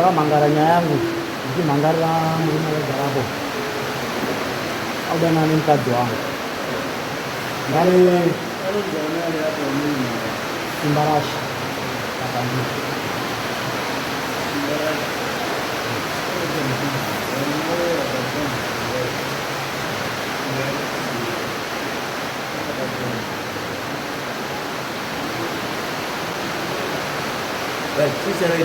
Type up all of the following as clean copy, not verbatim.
Manggaranya yangu ini mangara mulima garabo udah nanin kajuang dari Simbarash katanya Right, she's right.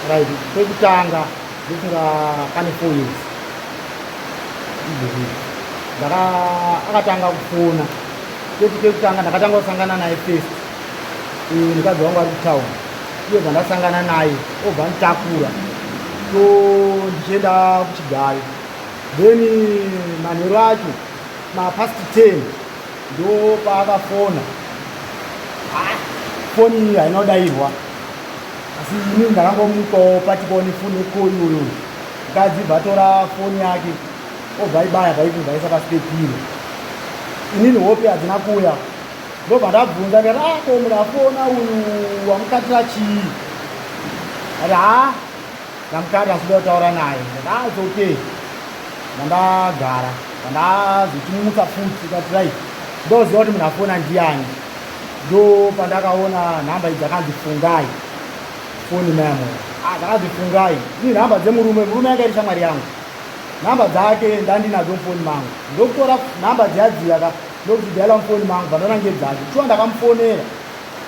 right kwekutanga ndisinga kane 4 years ndaka akatanga kufuna kwekutanga ndakatanga kusangana naye first ndikadzi wangu ari kutauni iye zvandasangana naye obva nditakura so ndichienda kuchigari then manheru acho mapast 10 ndo paakafona foni iyi hainodairwa asi ini ndakangomukawo patikoni foni koiyoyo mukadzi bvatora foni yake obva ibaya vaibvaisa pasipepiro inini hope hadzina kuya ndobva ndabvunza ndikati ko munafona uyu wamukatira chii ati ndamukati asida kutaura naye ndati its okay ndandagara ndandazochimutsa futi kati right ndoziva kuti munafona ndiani ndo pandakaona nhamba idzi dzakanzifungai foni memo dzakanzifungai ini nhamba dzemurume yakaita shamwari yangu nhamba dzake ndandinadzo mufoni mangu ndokutora nhamba dziyadziya ndokuzidhaila mufoni mangu vandoona ngedzake shuwa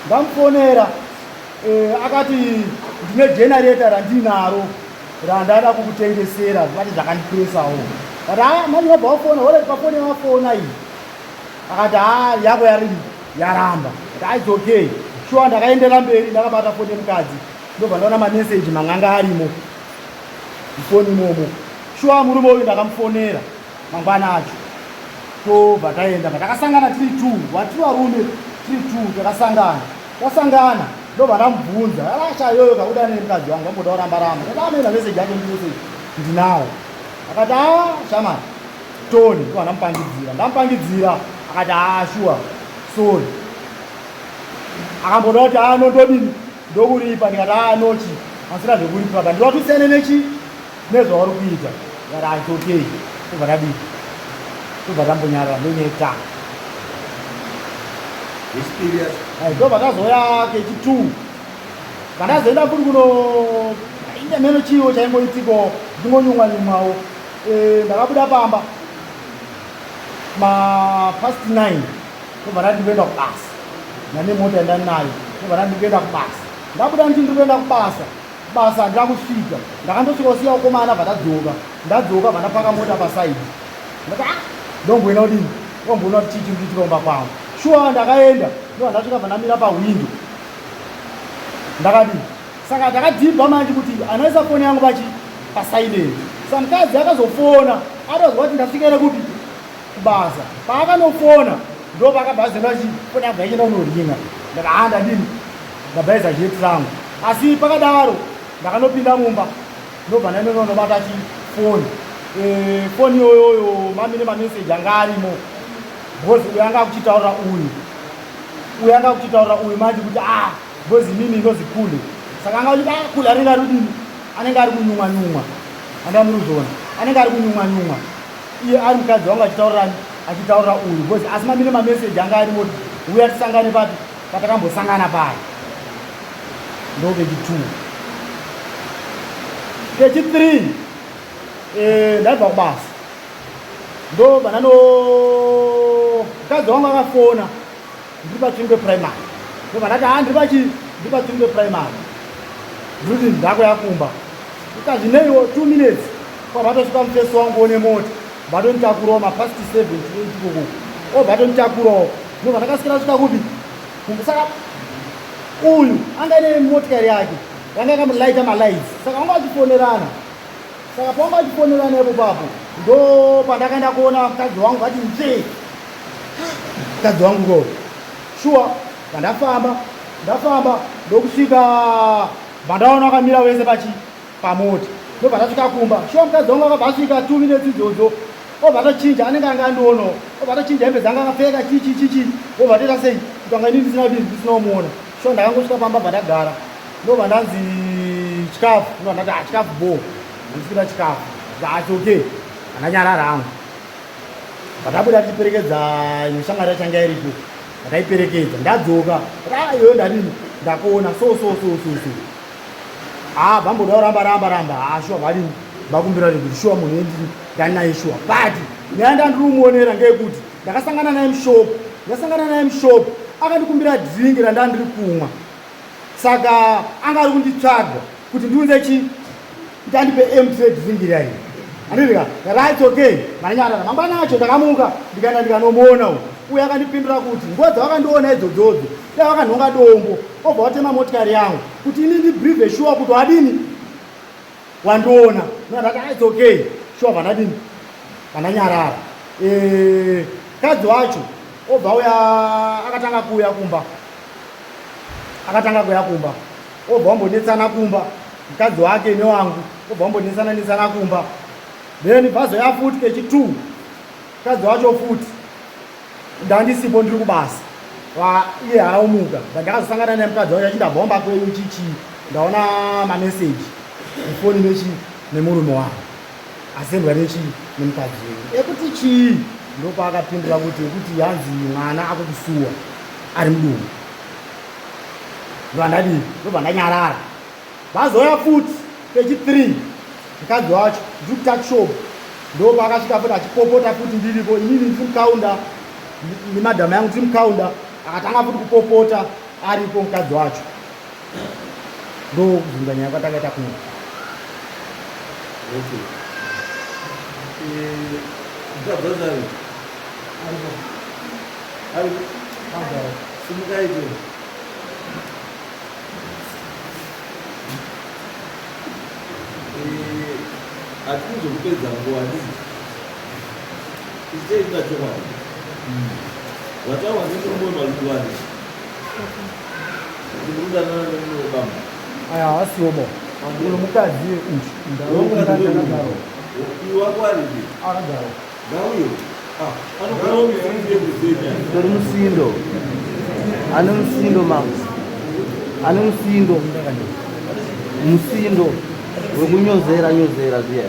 ndamufonera akati ndine generator randinaro randada kukutengesera zvati zvakandipuresawo kati manje wabva wafona oreti pafoni yamafona iyi akati yako yaramba kati its okay shuwa ndakaendera mberi ndakabata foni yemukadzi ndobva ndaona mameseji manganga arimo mufoni imomo shuwa murume uyu ndakamufonera mangwana acho tobva taenda takasangana tiri 2 watiri varume tiri 2 tasangana ndobva ndamubvunza alasha iyoyo kakuda nemukadzi wangu amboda kuramba ndakaamena meseji yake ndimeseji ndinawo akati shamani toni ndobva ndamupangidzira akati shuwa sorry akamboda kuti nondodini ndokuripa ndikati nochi asina zvekuripa ka ndivatusiyane nezvauri kuita kati its okay tobva tadii tobva tambonyarara ndonyetanga ndobva tazoya kechi2 kandazoenda futi kuno inde meno chiwo chaingoitiko ndingonyumwanyumwawo ndakabuda pamba mapast 9 tobva ndati ndikuenda kubasa nanemota yandanayo tobva ndati ndikuenda kubasa ndabuda nditi ndikuenda kubasa handina kusvika ndakandosvika kusiya ukomana bva ndadzoka bva ndapaka mota pasaidi ndati ndomboona kudini ndomboona kuti chii chiri kuitiromba kwangu shuwa ndakaenda ndobva ndasvika bva ndamira pahwindo ndakadini saka ndakadhibha manje kuti anoisa foni yangu pasilent saka mukadzi akazofona atozwa kuti ndasvikire kupi kubasa paakanofona ndo pakabhazenda kuti foni yangu yaienda kunoringa ndati ndadini ndabhaisa jeti rangu asi pakadaro ndakanopinda mumba ndobva ndandonobata chifoni foni iyoyoyo mamine mameseji anga arimo bhozi uyu anga akuchitaurira uyu manje kuti bhozi mimi ndozikule saka anga kuti kule anenge ari kudini anenge ari kunyumwanyumwa andamuruzvona anenge ari kunyumwanyumwa iye ari mukadzi wangu achitaurira uyu bhozi asi mamine mameseji anga arimo kuti uya tisangane papi patakambosangana paya ndokechi2 kechi3 ndabva kubasa ndobva mukadzi wangu akafona ndiri pachiringwe primary ndobva ndati ndiri pachiringwe primary ndiri kuti ndako yakumba ukazvineiwo 2 minutes kwabatosvika mufesi wangu one mota batonditakurawo mapast 7 tikoko obva tonditakurawo ndobva ndakasikira svika kupi saka uyu anga ine motikari yake yanga akamulaita malights saka wanga achifonerana saka pawanga achifonerana ipo papo ndo pandakaenda kuona mukadzi wangu ati mukadzi wangu ko shuwa pandafamba ndafamba ndokusvika bhandaona akamira wese pamota ndobva ndasvika kumba shuwa mukadzi wangu akabva asvika 2 minutes idzodzo obva atochinja anenge anga andionawo obva atochinja hembe dzanga akapfeka chichi obva atoita sei kutanga inini ndisinamuona shuwa ndakangosvika pamba bva ndagara ndobva ndanzi chikafu ndobva ndati chikafu bo ndisikuda chikafu ati okay andanyarara hangu vatabuda tichiperekedza imwe shamwari yachanga iripo ndakaiperekedza ndadzoka iyoyo ndadini ndakuona so bhamboda ramba shuwa vadini vakumbira kuti shuwa munhu endini ndanaye shuwa but nyaya ndandirimuonera ngeyekuti ndakasangana naye mushopu akandikumbira dhingi randandiri kumwa saka anga ari kunditsvaga kuti ndiunze chi kuti andipe mtr dhingi rayi andidika right okay manyarara mangwana acho ndakamuka ndikaenda ndikanomuona uye akandipindura kuti nguva dzavakandiona idzodzo dai vakanhonga dombo obva watema motikari yangu kuti ini ndibrive shuwa kuti wadini wandiona ndati it's okay shuwa vandadini vandanyarara kadzi wacho obva uya akatanga kuuya kumba obva wambonetsana kumba mukadzi wake newangu obva wambonetsana kumba then bhazoya futi kechi2 mukadzi wacho futi ndandisipo ndiri kubasa iye araumuka ndakazosangana naye mukadzi wacho achida bhomba kweyu chichi ndaona mameseji mufoni nemurume wangu asendwa nemukadzi weyu ekuti chii ndopaakapindura kuti hanzi mwana akukusuwa ari mudumbu ndovandadii ndobva ndanyarara bhazoya futi kechi3 mukadzi wacho ndiri kutakishop ndopaakasvika futi achipopota futi ndiripo inini ndiri mukaunda nemadhamu yangu tiri mukaunda akatanga futi kupopota aripo mukadzi wacho ndokuzunga nyaya kwatakaita kumwe hatikuzokupedza nguva ndii ichitei chokwadi vatawa nemurume malukuwani ndikurudanana nemunobamba aya hasiwomo uno mukadzi iwakwaridi akagaro ngauyo anogarawo miiiekuzenya tori musindo ane musindo mangu ane musindo wekunyozera zviya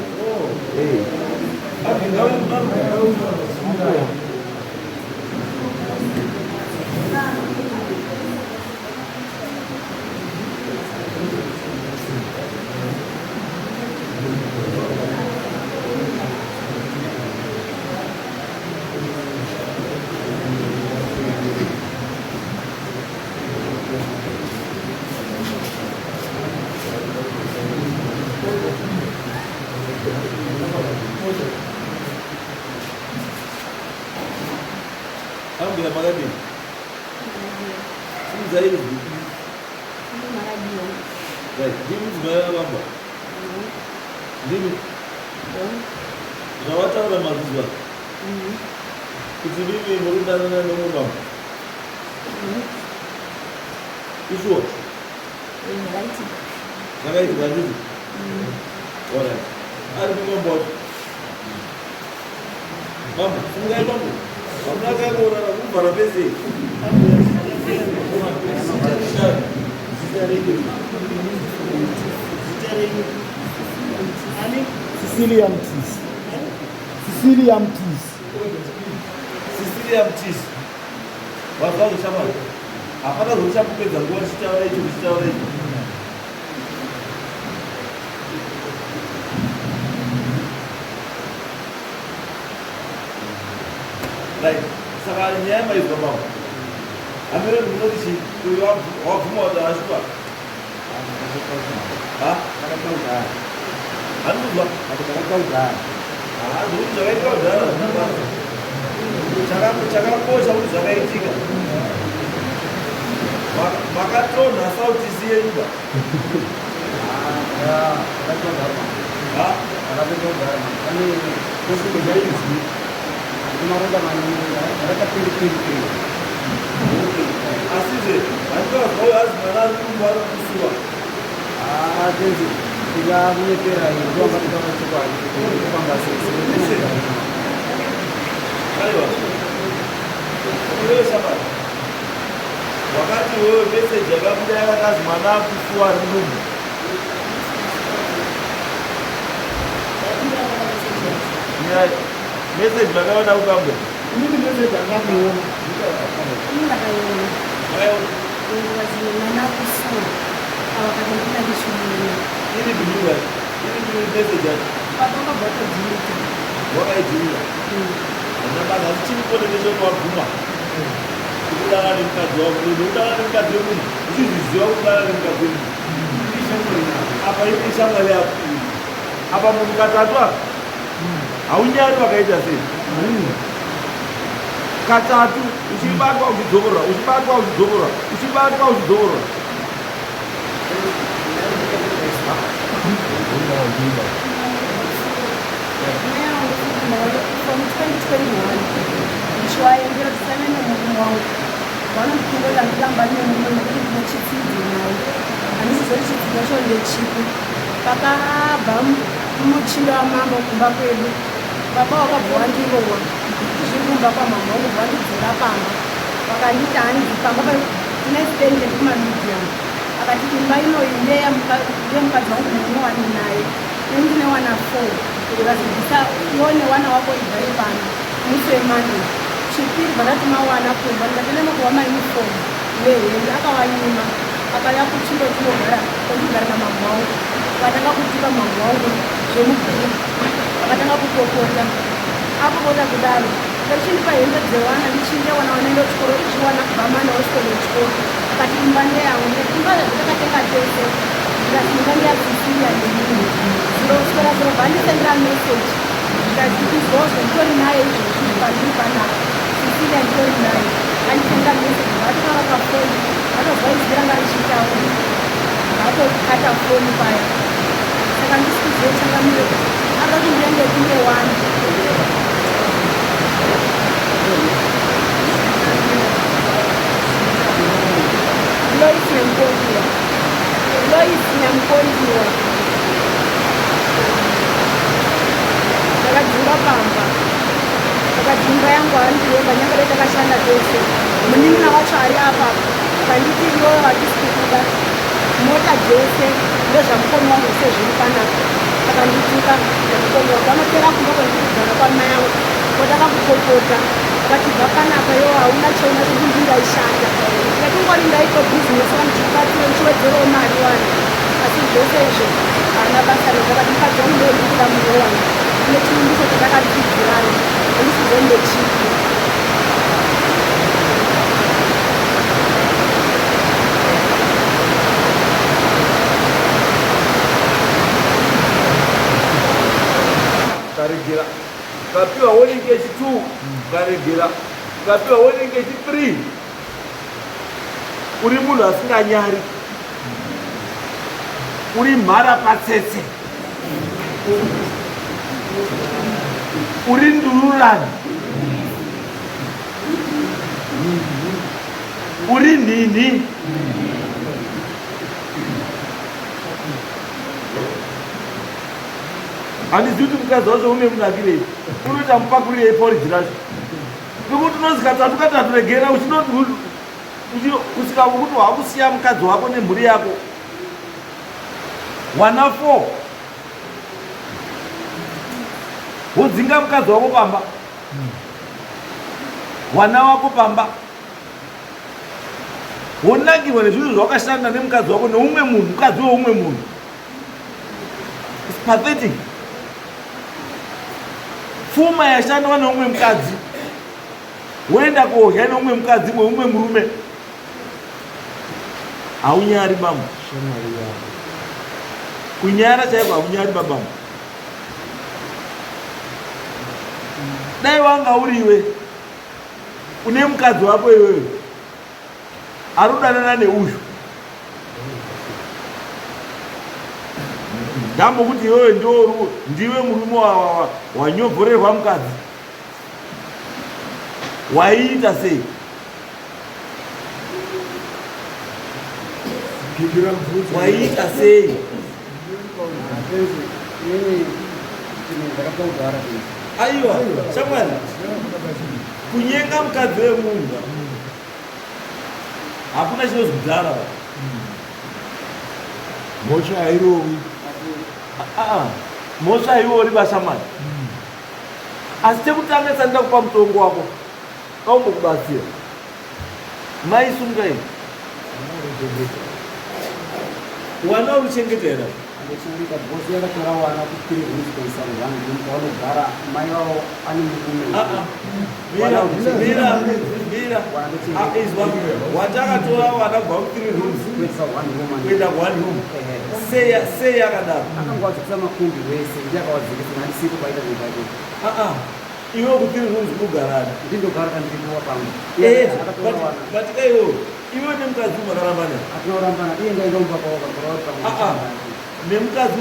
ambira makadini simzairi ndimi dzimayavamba ndimi zvavataura mazuva kuti mimi murudanana nomubamba ishuwa zvakaitika ndizvo orit ari kumamboto mama fungai mambo hamuna kangoorara kubvara pese Cecilia Mtis wazva zvishamwari hapana zvochakupedza nguva chichitaura icho right saka nyaya maizwa mavo hamire munoti uyu wabvuma kuti ashuwa handikuzwa zvokuti zvakaitika kudhara chakakosha kuti zvakaitika makatonha sautisi yenyuba asizve handikazwa rumba rukusuwa. Tenzi tikamunyepera izoamba tikamachikwadi kupanga sese. Aiwa. Wewe sabata. Wakati wewe message yakabuda yakazi mwana akusuwa rumba. Message makaona ukambe. Mimi message angamuona. Ini bijuwa. Ini message yake. Wakaijira. Anabana chini kone nesho kwa kuma. Kudala ni mkazi wa mungu. Kudala ni mkazi wa mungu. Usiziziwa kudala ni mkazi wa mungu. Hapa hivi shamba ya hapa mungu katatwa. Haunyari wakaita sisi. Katatu usibatwa usidhora, usibatwa usidhora, usibatwa usidhora. From 2021, ndichiwaendera kusana nemunhu wangu vanondipingola ndilamba nemunhu nechitsidzi naye handizizori chidzidzo cho ndechipi pakabva muchindo wamambo kumba kwedu baba wakabva wandirowa zvirumba kwamama wangu vandidzora pamba vakanditi hanzi pamba inesitende kumamedium akati imba inoyi ndeyemukadzi wangu nemunowani naye nendine wana 4 ukazibvisa uone wana wako ibva ipano musi wemande chipiri vanatuma wana kumba ndikatenemokuwa mainifomu nehembe akawanyima akaya kuchindo tinogara kondigara namambo wangu vakatanga kutipa mambo wangu zvemubhiri vakatanga kutokota akupota kudaro ndachindipa hembe dzewana ndichinge wana wanaenda chikoro ichiwana kubva mana wesikono chikoro akati imba ndeyangu imba dzatakatenga tese ndikati imba ndeyadzisiya nemunhu zviroswera zvirobva ndisendera meseji ndikati izvozvo nditori naye izvozvi pandiri panapa sisiya nditori naye andisendera meseji vatinava pafoni vatobva iziranga richitaura vatokata foni paya saka ndisikuzive changamire akati ndenge kune wani Lois Nyamkondiwa takadzimba pamba takadzimba yangu handiroga nyangare takashanda tose munin'ina wacho ari apa akanditi iwewe hatisi kuda mota dzese ndezvamukoni wangu sezviri panapa akandituka nemukoni wangu vanopera kumba kwendikugara kwamai yangu kotakakukokota akatibva panapa iwo hauna cheuna kuti ndingaishanda yakingori ndaito bhizinesi vandichibatsira ndichiwedzerawo mari wani asi zvose izvo haana basa rezvakati mukadzi wangu ndoendikuda muno wangu ine chiumbiso chatakatidzirayo andisizonde chipi karegera kapiwa warning H2 karegera kapiwa warning H3 uri munhu asinganyari uri mhara patsetse uri ndururani uri nhinhi handizivi kuti mukadzi wacho une munakirei unoita mupakurirei poriji racho nokuti unozi katatu katatu regera kusvika kuti wakusiya mukadzi wako nemhuri yako wana 4 wodzinga mukadzi wako pamba wana wako pamba wonangirwa nezvinhu zvawakashanda nemukadzi wako neumwe munhu mukadzi weumwe munhu It's pathetic. Pfuma yashandwa neumwe mukadzi woenda kuodya neumwe mukadzi weumwe murume haunyari bambo kunyara chaiko haunyari babambo dai wanga uriwe une mukadzi wako iwewe arudanana neuyu dambo kuti iwewe ndiwe murume wanyobhorerwa mukadzi waiita sei Bhindura mubvunzo. Waita sei? Atenzi, ini ndakatogara izvi. Aiwa, shamwari, kunyenga mukadzi wemunhu hakuna chinonzi kudhara. Mhosva hairowi. Mhosva haiori bashamwari. Asi chekutanga sandida kupa mutongo wako kaumbokubatsira maisunga ini wana uruchengetera Andochengetera bhosi yakatora wana kuti kuisa vanhu vanogara mai vavo ane murume. Mira, watakatora wana kubva ku3 rooms kuenda ku1 room. Sei yakadaro? Akangwadzikisa makumbi wese ndiyakawadzikisa handisipo paita zvibake. Iwe ku3 rooms kugarana Ndindogara kandiriwa pamwe. But iwe nemukadzi makarambana? Atinorambana iye ngaindomba kwawakagara pamwe. Nemukadzi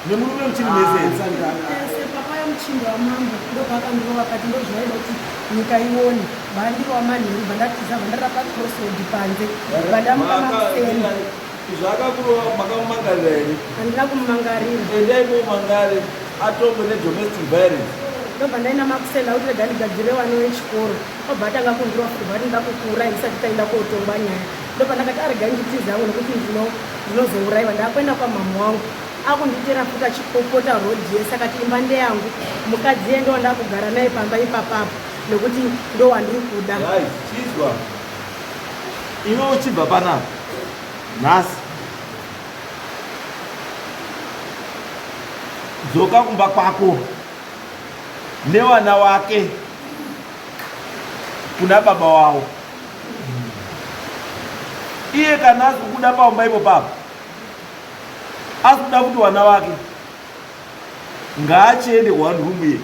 nemurume muchiri mese papa yamuchindo wamambo ndopakandova kati ndozvaida kuti nyika ione bandiro wamanheru bandatiza bandara pacrossroad panze bandamuka makuseni zvakakurova makamumangarira here? handina kumumangarira endaikomangare atombo nedomestic violence ndobva ndaenda makuseni akuti rega ndigadzire vana vechikoro obva atanga kundirwa kuti bva ndinda kukura isati taenda kotongwa nyaya ndobva ndakati arega nditizangu nekuti ndinozouraiwa ndakuenda kwamama wangu akunditera futa chipopota rodi yese akati imba ndeyangu mukadzi endo ndakugara naye pamba ipapapo nekuti ndo wandiri kuda. Chizwa iwe uchibva panapa nhasi dzoka kumba kwako newana wake kuna baba wavo. Iye kana asi kukuda paumba ipo papo asi kuda kuti wana wake ngaachiende ku1 room ye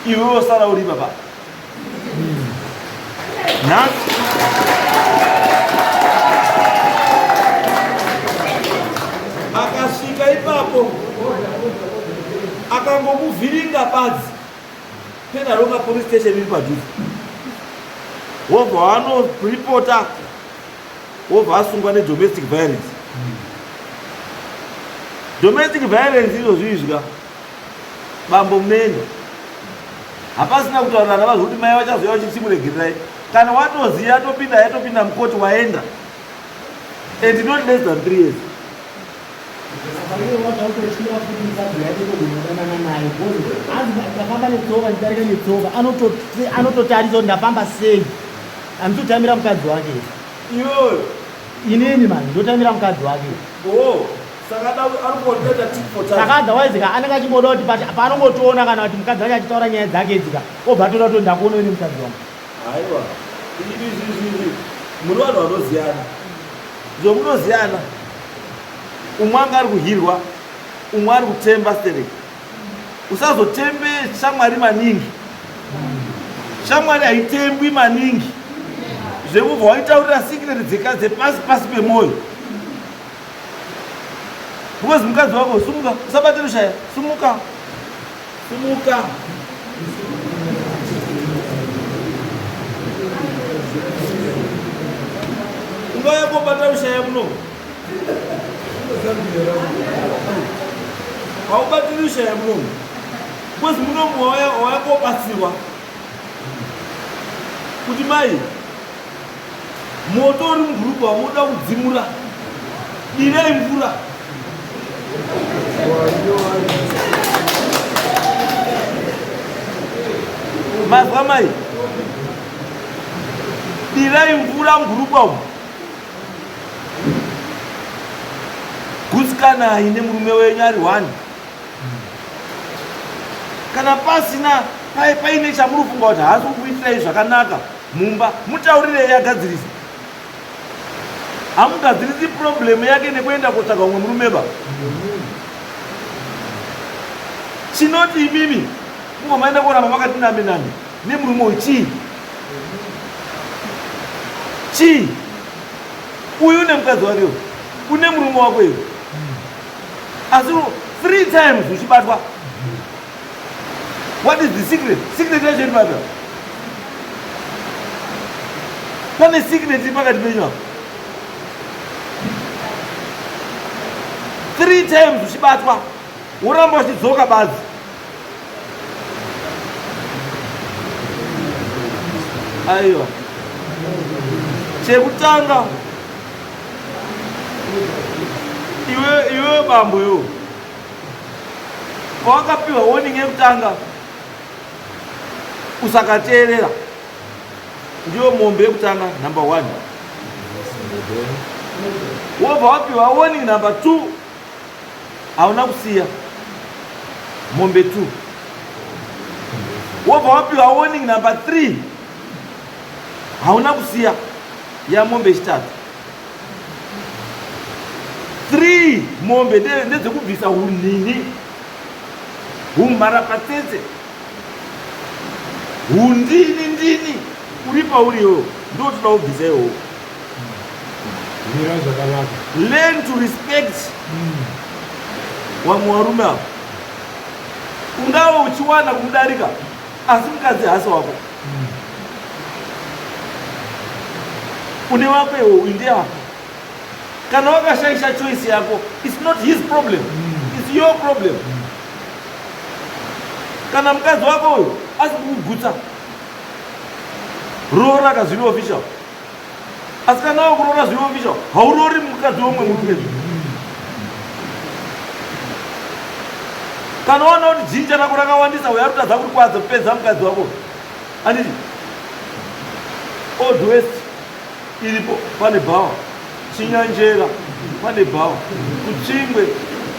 iwe wosara uri papa nhasi akasvika ipapo akangomuvhiringa badzi penaronga police station iri padhuze wobva wanoripota wobva asungwa nedomestic violence. Domestic violence izvozvizva bambo munenge hapasina kutaurana vazvo kuti mai vachazoya vachitsimuregererai kana watoziya yatopinda mukoti waenda and not less than 3 years. Ndafamba netsoka ndidarika netsoka anototarisa kuti ndafamba sei anditotamira mukadzi wake iyoyo inini mani ndotamira mukadzi wake saka adhawaizika anenge achimboda kuti paanongotiona kana kuti mukadzi wake achitaura nyaya dzake dzika obva toda kuti ndakuona ine mukadzi wangu. Aiwa izvi muri vanhu vanoziyana zvomunoziyana umwe anga ari kuhirwa umwe ari kutemba stereki. Usazotembe shamwari maningi, shamwari haitembwi maningi zvekubva waitaurira sikireti dzepasi pemwoyo. Because mukadzi wako sumuka, usabate rushaya, sumuka ungauya kobata rushaya muno haubatiri rushaya muno because munomu wauya kobatsirwa kuti mai moto uri mugurupu wamunoda kudzimura direi mvura. Mazwa mai direi mvura mugurupu umu gutsikana ine murume wenyu ari 1 kana pasina paine chamurufunga kuti haasi kukuitirai zvakanaka mumba mutaurirei agadzirisa. Hamugadzirisi problemu yake nekuenda kotsvaga umwe murume ba. Chinoti imimi mungomaenda kuramba makati name nemurume uyu chii uyu une mukadzi wake une murume wako iwe asi 3 times uchibatwa. What is the secret? Secret yacho iri papa. Pane secret pakati penyu apa. 3 times uchibatwa woramba uchidzoka badzi. Aiwa, chekutanga iwe bambo yo pawakapiwa warning yekutanga usakateerera, ndiyo mombe yekutanga number 1. Wobva wapiwa warning number 2 hauna kusiya mombe 2. Wobva wapiwa warning number 3 hauna kusiya ya mombe chitatu. 3 mombe ndedzekubvisa hunini, humharapatsetse, hundini uri pauriwo ndo toda kubvisa iwowo. Learn to respect wamwe varume avo. Ungava uchiwana kumudarika asi mukadzi hasi wako, une wako iwo uinde yako. Kana wakashaisha choice yako, it's not his problem, it's your problem. Kana mukadzi wako uyo asi kukugutsa, roora kazviri official. Asi kana wakuroora zviri official, hauroori mukadzi womwe muntu. Kana waona kuti jinja rako rakawandisa uya kutadza kurikwadza kupedza mukadzi wako, anditi Old West iripo pane bhawa, Chinyanjera pane bhawa, kuChingwe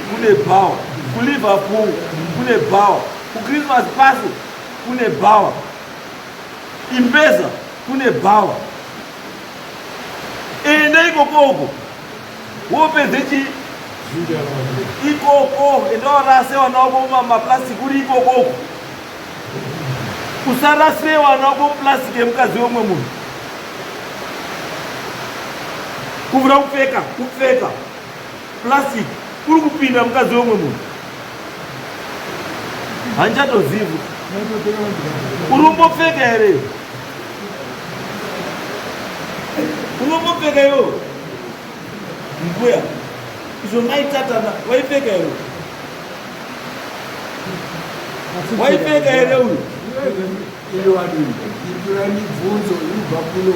kune bhawa, kuLiverpool kune bhawa, kuChristmas Pass kune bhawa, Imbeza kune bhawa. Ende ikokoko wopedze chi ikoko, ende warase wana wako mumaplastic uri ikokoko. Usarase wana wako muplastic yemukadzi womwe munhu. Kuvura kupfeka plastic uri kupinda mukadzi womwe munhu, handichatozivi uri kumbopfeka here. Unombopfeka iwo mbuya izvo maitatana, waipfeka here? Waipfeka here uyu? Mibvunzo inobva kuno.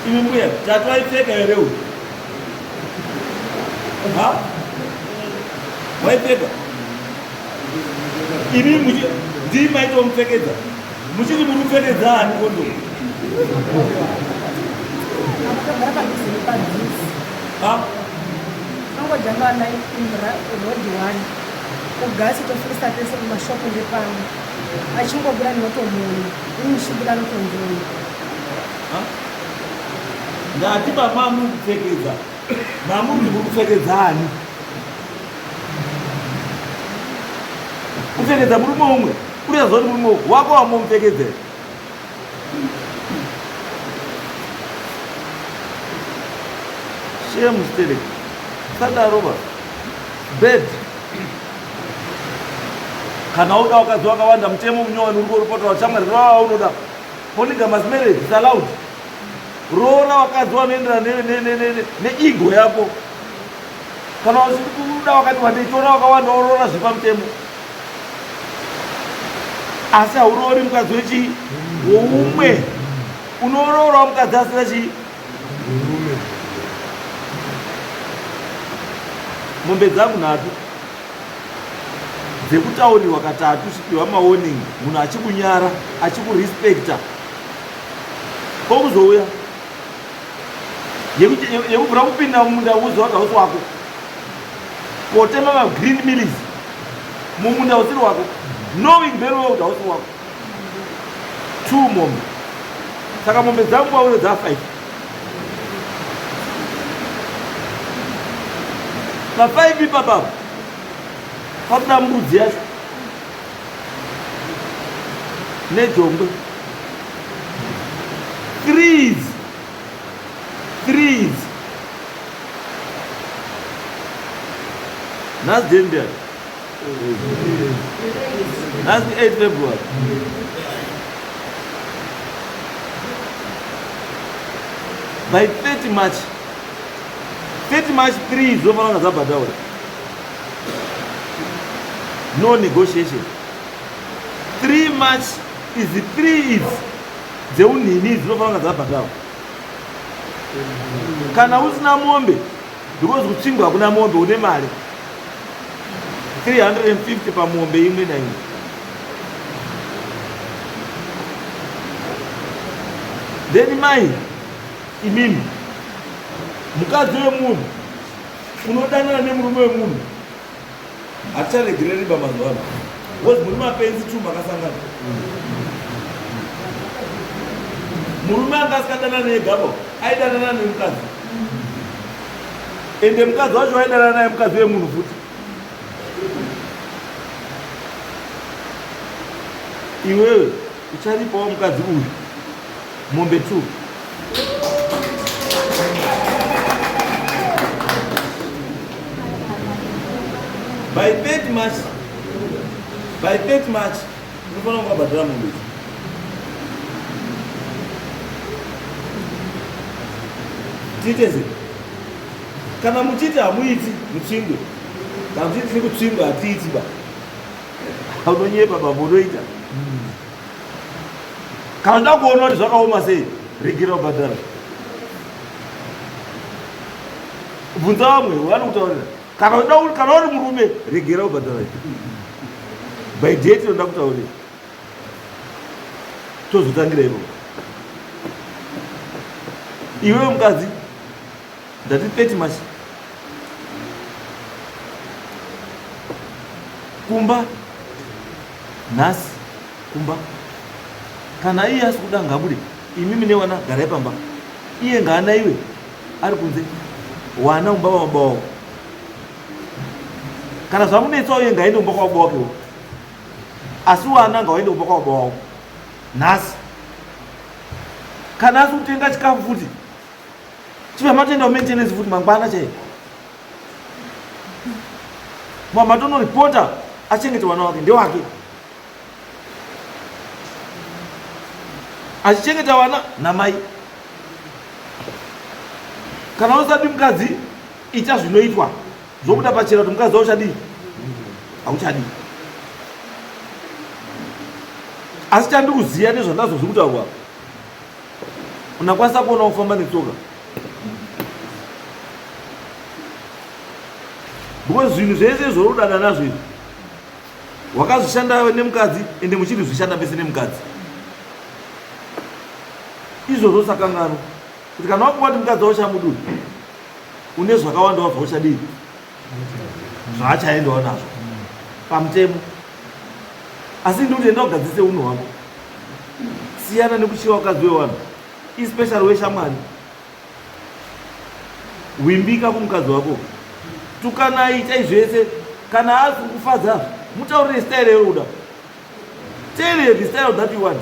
Imi mbuya tatu waipfeka here uyu? Ha? Waipfeka? Imi ndii maitomupfekedza, muchiti muri kupfekedza hani kondomu? Angojamba road 1 kugasi tofurisa pesa mumashopu ndepamwe achingobura notomunhu imushibura notonzoni. Ndati mama muri kupfekedza, mama muri kupfekedza hani? Kupfekedza murume umwe uriya zoti murume wako wamomupfekedza. Shame musteri sadaro ba bed kana uda wakadzi wakawanda mutemo munyowani uri kuripota wachamwari rava unoda polygamous marriage is allowed. Roora wakadzi wanoendera neego yako. Kana uda wakati wandichiona wakawanda woroora zvepamutemo, asi hauroori mukadzi wechi woumwe, unoroorawo mukadzi asina chi. Mombe dzangu nhatu dzekutaurirwa katatu chipiwa mawarning, munhu achikunyara achikurespekta, kwokuzouya yekubvira kupinda mumunda uziva kuti hausi wako, kotema magreen mills mumunda usiri wako, knowing very well kuti hausi wako. 2 mombe. Saka mombe dzangu kwaure dza 5. Pa5 ipapa pakuda mbudzi yacho nejongwe. 3s nhasi January, nhasi 8 February. By 30 March 3 zofanira dzabhadhaura no negotiation. 3 March is the 3 Eves dzeunhini dzinofanira dzabhadhawo. Kana usina mombe, because kuchingwa kuna mombe une mari 350 pamombe imwe naimwe. Then mai imimi mukadzi wemunhu unodanana nemurume wemunhu haticharegereri bamazuva ano, because muri mapenzi tu makasangana. Murume anga asikadanana negabo aidanana nemukadzi, ende mukadzi wacho aidanana naye mukadzi wemunhu futi. Iwewe ucharipawo mukadzi uyu mombe 2. By 3rd March unofanira kungabhadhara mombe 2. Tiiteze kana muchiti hamuiti mutsvingwe, kana muchiti tiri kutsvingwa hatiiti ba, unonyepa babunoita. Kana uda kuona kuti zvakaoma sei, regera kubhadhara. Bvunza vamwe vanokutaurira. Kana uri murume, regera kubhadhara. By date unoda kutaurira. Tozotangira ivo. Iwe mukadzi, ndati 30 March. Kumba nhasi kumba. Kana iye asi kuda ngabude, imimi newana garai pamba. Iye ngaana iwe ari kunze, wana umba wababa wako. Kana zvamunetsawo iye ngaende umba kwababa wako, asi wana ngaende umba kwababa wako nhasi. Kana asi kutenga chikafu futi, chipamatoenda kumaintenance futi mangwana chaiye. Mamatonoripota achengete wana wake ndewake. Achichengeta wana namai. Kana usati mukadzi ita zvinoitwa zvokuda pachera kuti mukadzi auchadii, auchadii. Asi chandikuziya nezvandazozvi kutaurwa, unakwanisa kuona kufamba netsoka. Because zvinhu zvese zvorudana nazvo izvi wakazvishanda nemukadzi ende muchiri zvishanda pese nemukadzi. Izvozvo sakangano kuti kana wakuwa kuti mukadzi auchamududu une zvakawandawo zvauchadii, zvaachaendawo nazvo pamutemo. Asi ndikuti enda kugadzise unhu hwako, siyana nekuchiva mukadzi wewanhu, especially weshamwari. Wimbika kumukadzi wako, tukanai chaizvese. Kana asi kufadza mutaurire style yeruda. Tell her the style that you want.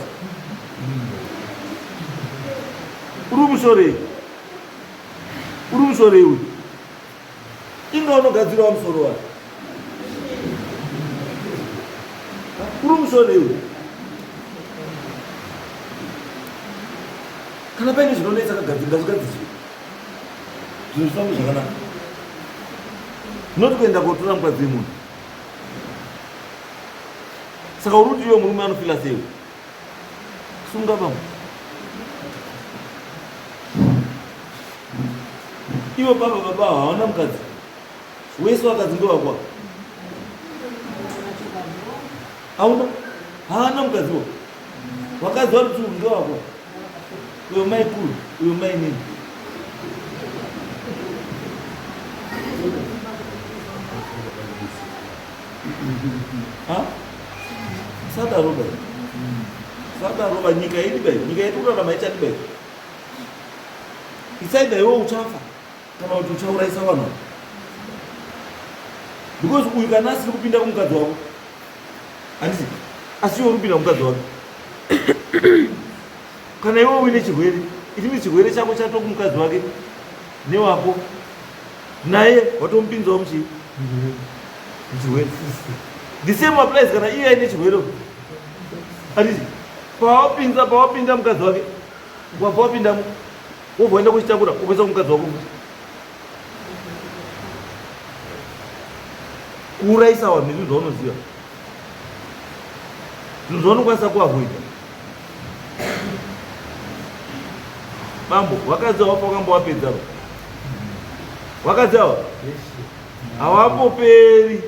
Uri mushorei uyu inga unogadzira musoro wako. Uri mushorei uyu. Kana paine zvinonetsa ngazvigadziswe, zvinhu zvinofamba zvakanaka. Not kuenda kotora mukadzi wemunhu. Saka uri kuti iwe murume anofila sei? Sunga pamwe. Iwe baba hauna mukadzi, wese wakadzi ndowakwa. Haana mukadziwo, wakadzi vari 2 ndowakwa. Uyo mai kuru, uyo mai nini. Sadaroba nyika yedu bai, nyika yedu kurarama ichati bai. Isaida iwe uchafa kana kuti uchauraisa vanhu. Because uyu kana asiri kupinda kumukadzi wako, handiti asi iwe uri kupinda kumukadzi wako. Kana iwe uine chirwere, ichini chirwere chako chato kumukadzi wake newako, naye watomupinzawo muchii chirwere. The same applies kana iye aine chirwere, handiti pawapinda mukadzi wake, wabva wapindamo wobva waenda kuchitakura wopesa kumukadzi wako futi. Kuuraisa vanhu izvi zvaunoziva. zvinhu zvaunokwanisa kuavhoida. Bambo, vakadzi vapo vakambovapedzaro, vakadzi ava havamboperi,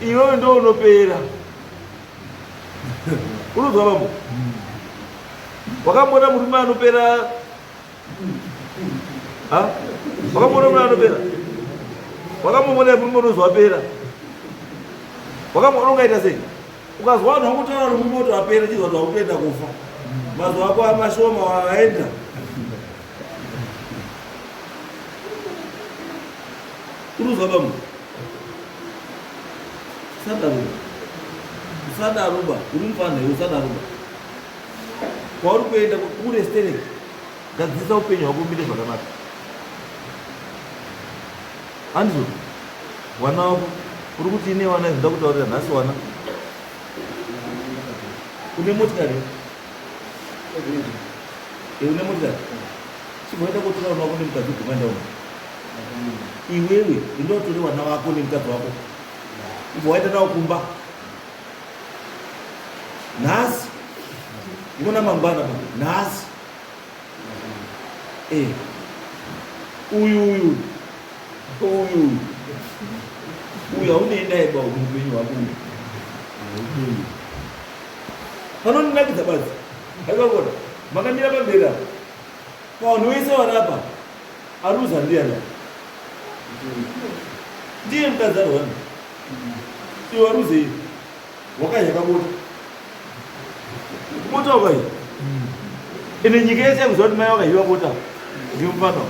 iwewe ndo unopera. Unonzwa bambo? Wakambona murume anopera? Wakambona murume anopera? Wakambona murume unozwapera? Wakambona ungaita sei? Ukazwa vanhu vakutaura kuti murume utapera chizwa kuti wakutoenda kufa. Mazuva ako amashoma waenda. Unonzwa bambo? Usadaruba, uri mufanhe usadaruba. Kwauri kuenda kure stereki, gadzirisa upenyu hwako umire zvakanaka. Andizvo, wana wako uri kuti ine wana zvinda kutaurira nhasi wana. Une motikari? Une motikari? Chimboenda kutora wana wako nemukadzi ugomanda uno. Iwewe indotore wana wako nemukadzi wako. Waenda nawo kumba. Nhasi ngona mangwana baba nhasi uyu haunoenda eba muupenyu hwako panondinakidza badzi akakona makamira pamberi apa pavanhu vese varapa aruza ndiana ndiye mukadzi arwana iwe waruzei wakanyaka bota bota ukai ine nyika yese yakuziva kuti mai wakahiwa bota ndimufana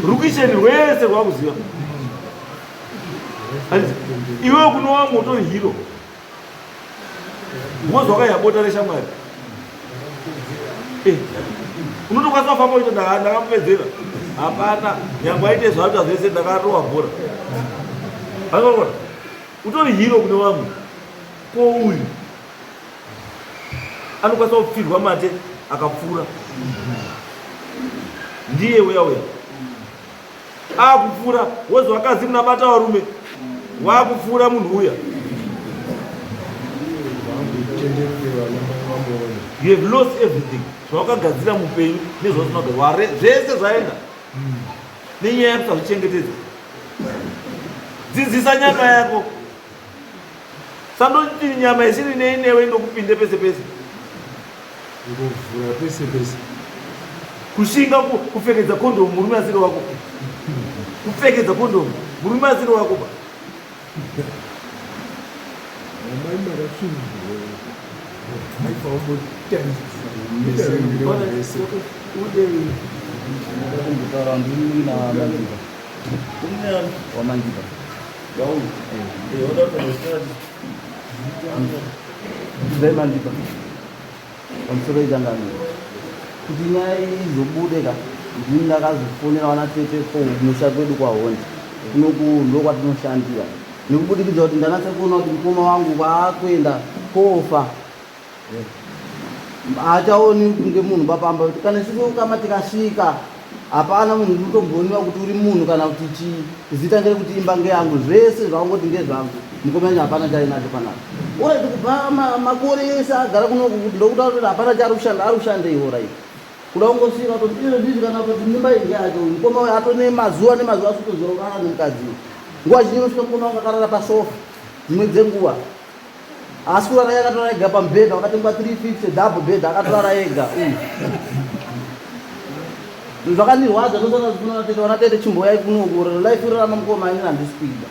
rukisheni rwese rwakuziva iwe kunova moto hiro mwozi wakahiya bota reshamwari unotokwanisa kufamba uito ndakamupedzera hapana nyangwe aite zvaita zvese ndakarova bhora akakona utori hiro kune vamwe ko uyu anokwanisa kupfirwa mate akapfuura ndiye uya akupfuura wozi wakazi munabata varume wakupfuura munhu uya. You have lost everything. Zvawakagadzira mupenyu nezvausinoga zvese zvaenda nenyaya yekusazvichengetedza. Dzidzisa nyama yako. Sandoti nyama isiri neinewe indokupinde pese pese. Ngovhura pese pese. Kushinga kupfekedza kondomu murume asiri wako. Kupfekedza kondomu murume asiri wako ba. Kuti nyaya izobudeka ndini ndakazofonera vana tete kumusha kwedu kwaHondi ndo kwatinoshandira nekubudikidza kuti ndanatsa kuona kuti mukoma wangu waakuenda kofa haachaoni kunge munhu papamba kuti kana isusu kama tikasvika hapana munhu unotomboniwa kuti uri munhu kana kuti zita ngere kuti imba ngeyangu zvese zvakangoti ngezvangu mukoma wangu hapana chainacho panapo orati kubva makore ese agara kunoku kuti ndokutaura kuti hapana chaari kushanda ari kushandei oraii kuda kungosvika kuti izvo ndizvi kana kuti mimba inge yacho mukoma wayo atone mazuva nemazuva asitozororana nemukadzi nguva zhinji unosvika mukoma wangu akarara pasofa dzimwe dzenguva asi kurara akatora ega pamubhedha wakatengwa 350 double bed akatora ega zvakandirwadza ndosaka vanatete chimboyai kunoku life irarama mukoma inini handisipida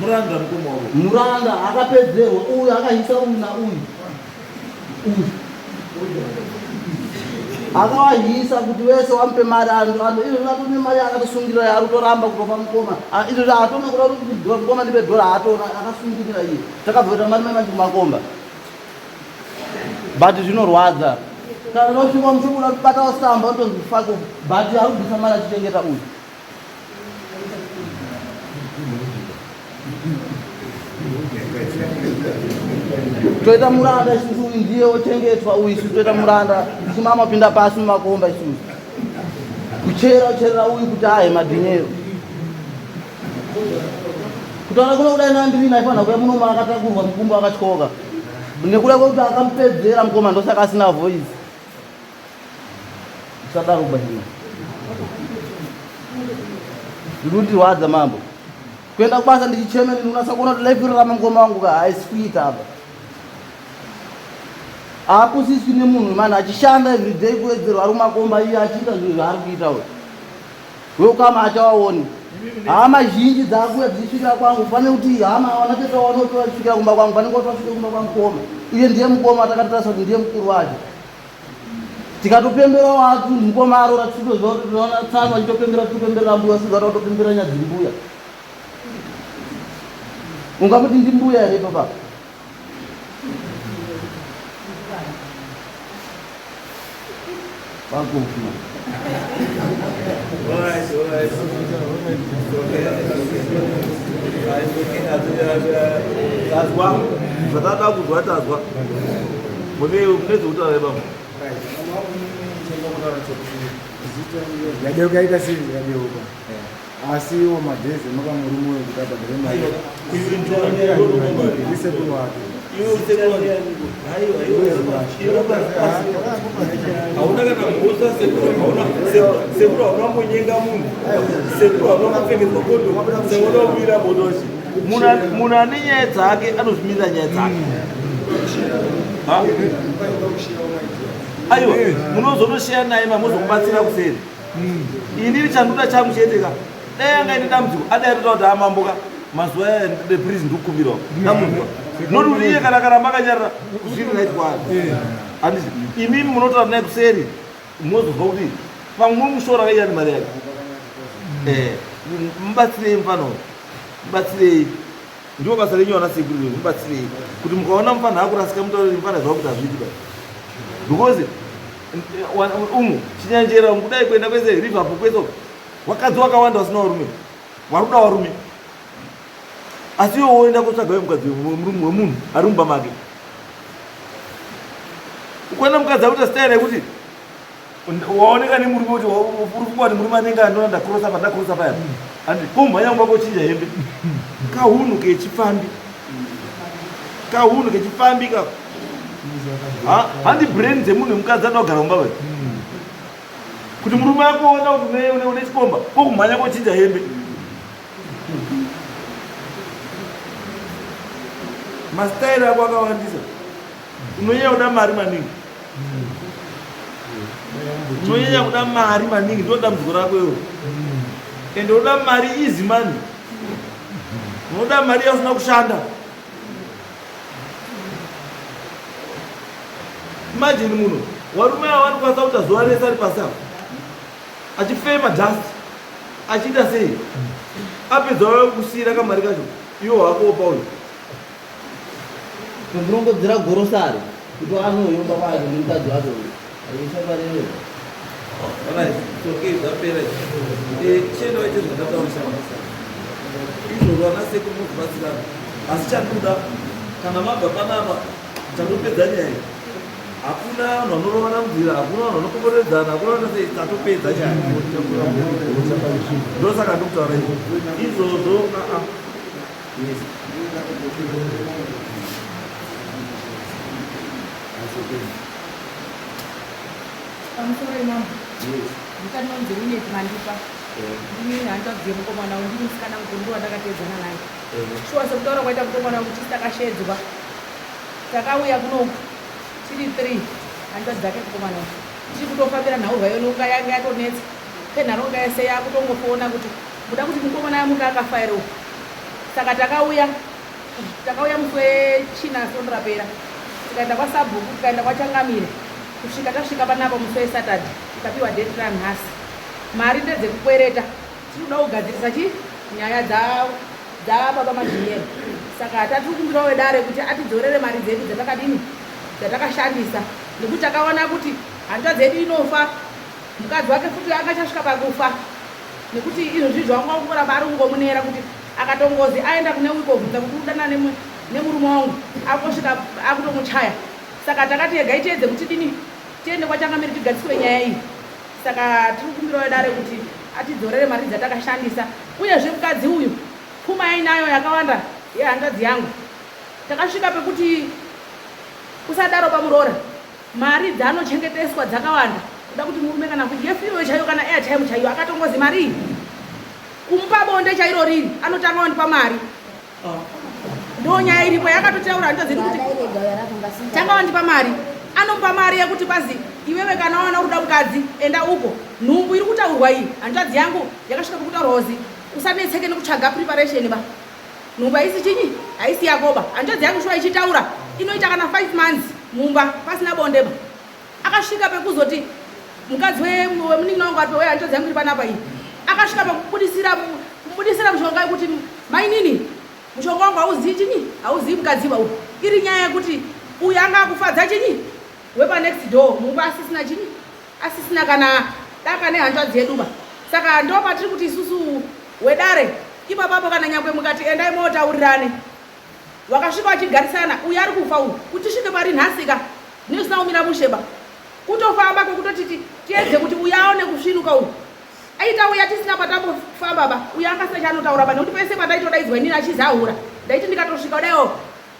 muranda mukoma wako muranda akapedzerwa uyu akaisa uyu nauyu akavahisa kuti wese wamupe mari izvo atone mari akatosungirira yaari kutoramba kutopa mukoma izvo haatona kuda kuti mukoma ndipe dhora haatona akasungirira iye takabvota mari maimanje kumakomba but zvinorwadza kana nosvika mushobona kubata wasamba utonzi fako but ari kubvisa mari achichengeta uyu toita muranda isusu uyu ndiye ochengetwa uyu isusu toita muranda chimamapinda pasi mumakomba isusu ucherera uyu kuti ahe madhinyero kutaura kuno kudai nambiri naifana kuya muno makatakurwa mukumbo akatyoka nekuda kwekuti akamupedzera mukoma ndosaka asina voice usadaro kubahina ndinotirwadza mambo kuenda kubasa ndichichemeni unasa kuona kuti life rarama mukoma wangu ka haisikuita apa akusiswi nemunhu mani achishanda everyday kuwedzerwa ari mumakomba iye achiita zvinhu zvaari kuita we wekama achawaoni hama zhinji dzakuya dzichisvikira kwangu fanire kuti hama wanatetawanotosvikira kumba kwangu fanenge watosvike kumba kwamukoma iye ndiye mukoma takatarisa kuti ndiye mukuru wacho tikatopembera watu mukoma arora tisitoona tsano achitopembera titopemberera mbuya sizata kutopembera nyaya dzimbuya ungamuti ndi mbuya here papa vakufuma tazwa zvatada kuzwa tazwa mune zveutaura baba yadeuka ita sei yadeuka asi iwo madhezi makamurimo wekuti abhadhare mari isekuru wake hauna kana kuuza sekuru haunambonyenga munhu sekuru haunambopfekedzwa kondo seunobwira bodoshi munhu ane nyaya dzake anozvimirira nyaya dzake aiwa munozonosheya naye mamozokubatsira kuseri inini chandoda changu chiendeka dai anga ine dambudziko adaitotaura kuti amamboka mazuva eprisi ndikukumbirawo namunzwa noti iye kana karamba akanyarira kuzviriraitwa handisi imimi munotaura naye kuseri mozozwa kuti pamwe mushora akaiyani mari yake mubatsirei mufano mubatsirei ndiwo basa renyu wana sekuru mubatsirei kuti mukaona mufana akurasika mutauriri mufana zva kuti hazviitika because umu chinyanjera kudai kuenda kwese rivapo kweso wakadzi wakawanda wasina varume waruda varume asi iwo woenda kotsvagayo mukadzi wemunhu ari mumba make ukuenda mukadzi akuita staira yekuti waoneka nemurume kuti uri kukwati murume anenge andona ndakrosa pa ndakrosa paya andi pomhanya kumba kochinja hembe kahunu kechifambi ka handi brain dzemunhu wemukadzi anoda kugara mumba vai kuti murume akuona kuti une chikomba pokumhanya kochinja hembe mastairi ako akawandisa unonyanya kuda mari maningi unonyanya kuda mari maningi ndo dambudziko rako iwo ende unoda mari easy mani unoda mari yausina kushanda imagine munhu varume ava vanokwanisa kuita zuva rese ari pasava achifema dust achiita sei apedza kusiyira kamari kacho iwo hakopa uyu ndinongodzira gorosari kuti anoyomba kwacho nemukadzi wacho aisaparere zvapera chienda waite zvandataurisa izvozvo vana sekuru mukubatsirana asi chandoda kana mabva panapa chandopedza nyaya hakuna vanhu vanorovana munzira hakuna vanhu vanokomboredzana hakuna vanose tatopedza nyaya ndosaka ndokutaura izvozvo pamusoro imambo ndikanonzi une mandipa ndini handabviye mukomana wangu ndini musikana mugondo wandakatedzana naye shuwa sekutaura kwaita mukomana wangu tisi takashedzwa takauya kunoku tiri 3 handba dzake mukomana wangu tiri kutofambira nhaurwa yononga yanga yatonetsa penharonga yese yakutongofona kuti muda kuti mukomana yamuka akafa ere uku saka takauya musi wechina sondorapera tikaenda kwasabhuku tikaenda kwachangamire kusvika tasvika panapa musi wesatadhi tikapiwa deadline nhasi mari ndedzekukwereta tinoda kugadzirisa nyaya dzababa majiniyero saka hatati kumbira wedare kuti atidzorere mari dzedu dzatakashandisa nekuti takaona kuti hanzva dzedu inofa mukadzi wake futi akachasvika pakufa nekuti izvozvi zvangangoramba ari kungomunera kuti akatongozi aenda kune uikobvunza kuti udana nemurume wangu akosvika akutomuchaya saka takati yegai tiedze kuti dini tiende kwachangamiri tigadziswe nyaya iyi saka tiri kumbira wedare kuti atidzorere mari dzatakashandisa uyezve mukadzi uyu pfuma yainayo yakawanda yehanzvadzi yangu. Takasvika pekuti kusadaro pamuroora mari dzaanochengeteswa dzakawanda kuda kuti murume kana kudye fiyo chaiyo kana airtime chaiyo akatongozi mari kumupa bonde chairo riri anotanga wandipa mari. Ndo nyaya iripo yakatotaura handizviri kuti tanga wandipa mari anomupa mari yekuti pazi iwewe kana waona kuda mukadzi enda uko. Nhumbu iri kutaurwa iyi hanzvadzi yangu yakasvika pekutaurwa kuzi usanetseke nekutsvaga preparation ba. Nhumbu haisi chinyi haisi yakoba. Hanzvadzi yangu shuwa ichitaura inoita kana 5 months mumba pasina bonde ba. Akasvika pekuzoti mukadzi wemunin'ina wangu ati hanzvadzi yangu iri panapa iyi akasvika pekubudisira mushonga yekuti mainini mushonga wangu hauzivi chinyi hauzivi mukadziwa uyu. Iri nyaya yekuti uyu anga akufadza chinyi wepa next door mumba asisina chinyi asisina kana daka nehanzvadzi yedu ba. Saka ndo patiri kuti isusu wedare ipapapo kana nyangwe mukati endai motaurirane wakasvika wachigarisana uyu ari kufa uyu kuti svike pari nhasika nezvisina kumira musheba kutofamba kwekutoti tiedze kuti uyu aone kusvinuka uyu aita uya tisina patambofamba ba. Uyu akasina chaanotaura ba nekuti pese pataitodaidzwa inini achizahura ndaiti ndikatosvika kudaiwo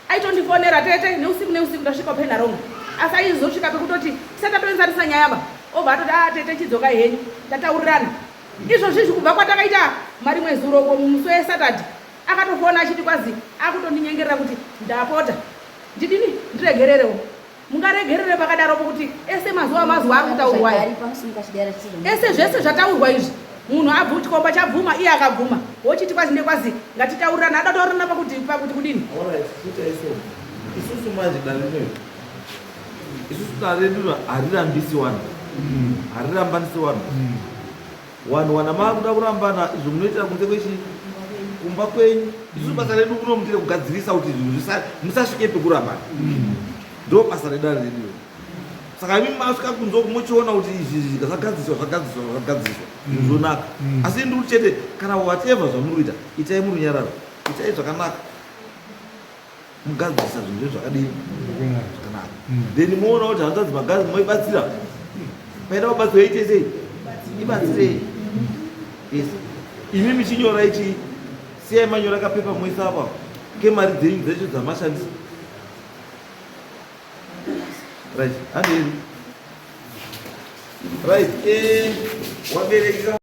aitondifonera tete neusiku ndasvika penharonga asi aizosvika pekutoti tisatatoenzanisa nyaya ba obva atoti tete chidzokai henyu tataurirana. Izvozvizvi kubva kwatakaita mari mwezuro musi weSaturday akatofona achiti kwazi akutondinyengerera kuti ndapota ndidini ndiregererewo. Mungaregerere pakadaropo kuti ese mazuva ari kutaurwa ese zvese zvataurwa izvi munhu abva chikomba chabvuma iye akabvuma wochiti kwazi ndekwazi ngatitaurirana adataurana pakuti kudini. Isusu manje dalino isusu dalino harirambisi wanhu harirambanisi wanhu wanhu wana makuda kurambana izvo munoitira kunze kumba kwenyu. Isusu basa redu kunomutire kugadzirisa kuti zvinhu musasvike pekurambana ndo basa redare redu. Saka imi masvika kunzo muchiona kuti izvi zvagadziswa zvonaka asi ndiri chete kana whatever zvamuri itai murunyararo itai zvakanaka mugadzisa zvinhu zvakadini zvakanaka then moona kuti hanzvadzi magadzi moibatsira paida mabatsiro yaite sei ibatsirei. Yes, imi michinyora ichi siyai manyora kapepa moisa apa kemari dzenyu dzecho dzamashandisa right handeni right wabereki